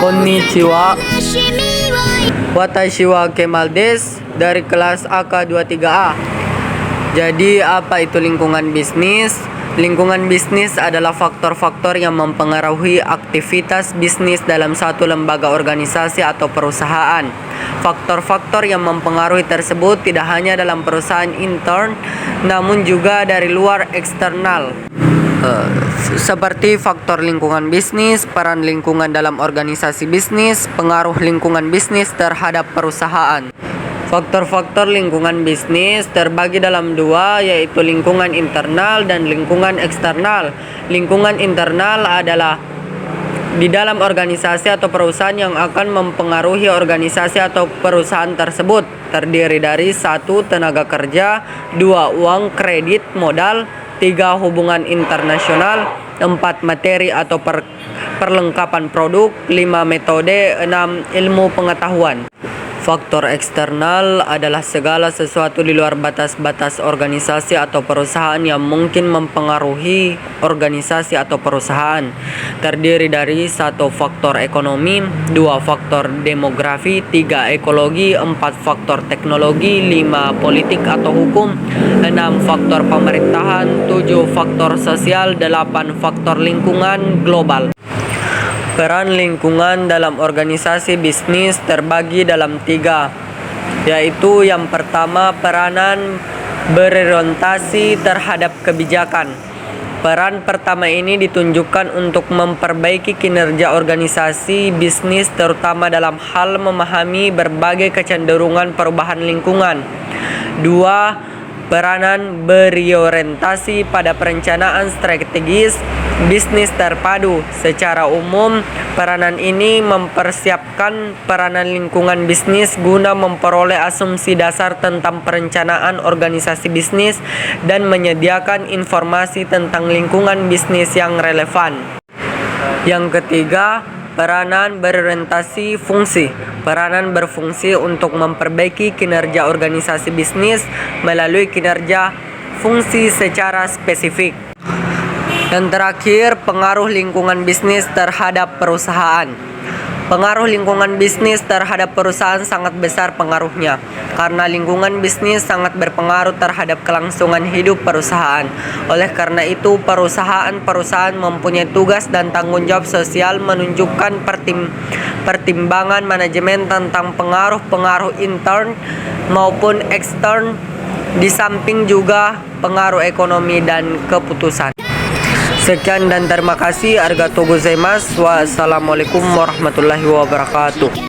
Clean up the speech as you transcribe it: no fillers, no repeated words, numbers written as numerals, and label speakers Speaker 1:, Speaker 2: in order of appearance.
Speaker 1: Konnichiwa. Watashi wa Kemal desu dari kelas AK23A. Jadi apa itu lingkungan bisnis? Lingkungan bisnis adalah faktor-faktor yang mempengaruhi aktivitas bisnis dalam satu lembaga organisasi atau perusahaan. Faktor-faktor yang mempengaruhi tersebut tidak hanya dalam perusahaan intern, namun juga dari luar eksternal. Seperti faktor lingkungan bisnis, peran lingkungan dalam organisasi bisnis, pengaruh lingkungan bisnis terhadap perusahaan. Faktor-faktor lingkungan bisnis terbagi dalam dua, yaitu lingkungan internal dan lingkungan eksternal. Lingkungan internal adalah di dalam organisasi atau perusahaan yang akan mempengaruhi organisasi atau perusahaan tersebut. Terdiri dari 1. Tenaga kerja, 2. Uang kredit modal, 3. Hubungan internasional, 4. Materi atau perlengkapan produk, 5. Metode, 6. Ilmu pengetahuan. Faktor eksternal adalah segala sesuatu di luar batas-batas organisasi atau perusahaan yang mungkin mempengaruhi organisasi atau perusahaan. Terdiri dari 1. Faktor ekonomi, 2. Faktor demografi, 3. Ekologi, 4. Faktor teknologi, 5. Politik atau hukum, 6. Faktor pemerintahan, 7. Faktor sosial, 8. Faktor lingkungan global. Peran lingkungan dalam organisasi bisnis terbagi dalam 3, yaitu yang pertama, peranan berorientasi terhadap kebijakan. Peran pertama ini ditunjukkan untuk memperbaiki kinerja organisasi bisnis, terutama dalam hal memahami berbagai kecenderungan perubahan lingkungan. 2. Peranan berorientasi pada perencanaan strategis bisnis terpadu. Secara umum, peranan ini mempersiapkan peranan lingkungan bisnis guna memperoleh asumsi dasar tentang perencanaan organisasi bisnis dan menyediakan informasi tentang lingkungan bisnis yang relevan. Yang ketiga, peranan berorientasi fungsi. Peranan berfungsi untuk memperbaiki kinerja organisasi bisnis melalui kinerja fungsi secara spesifik. Dan terakhir, pengaruh lingkungan bisnis terhadap perusahaan. Pengaruh lingkungan bisnis terhadap perusahaan sangat besar pengaruhnya, karena lingkungan bisnis sangat berpengaruh terhadap kelangsungan hidup perusahaan. Oleh karena itu, perusahaan mempunyai tugas dan tanggung jawab sosial menunjukkan pertimbangan manajemen tentang pengaruh-pengaruh intern maupun ekstern, di samping juga pengaruh ekonomi dan keputusan. Sekian dan terima kasih. Arigatou gozaimasu. Wassalamualaikum warahmatullahi wabarakatuh.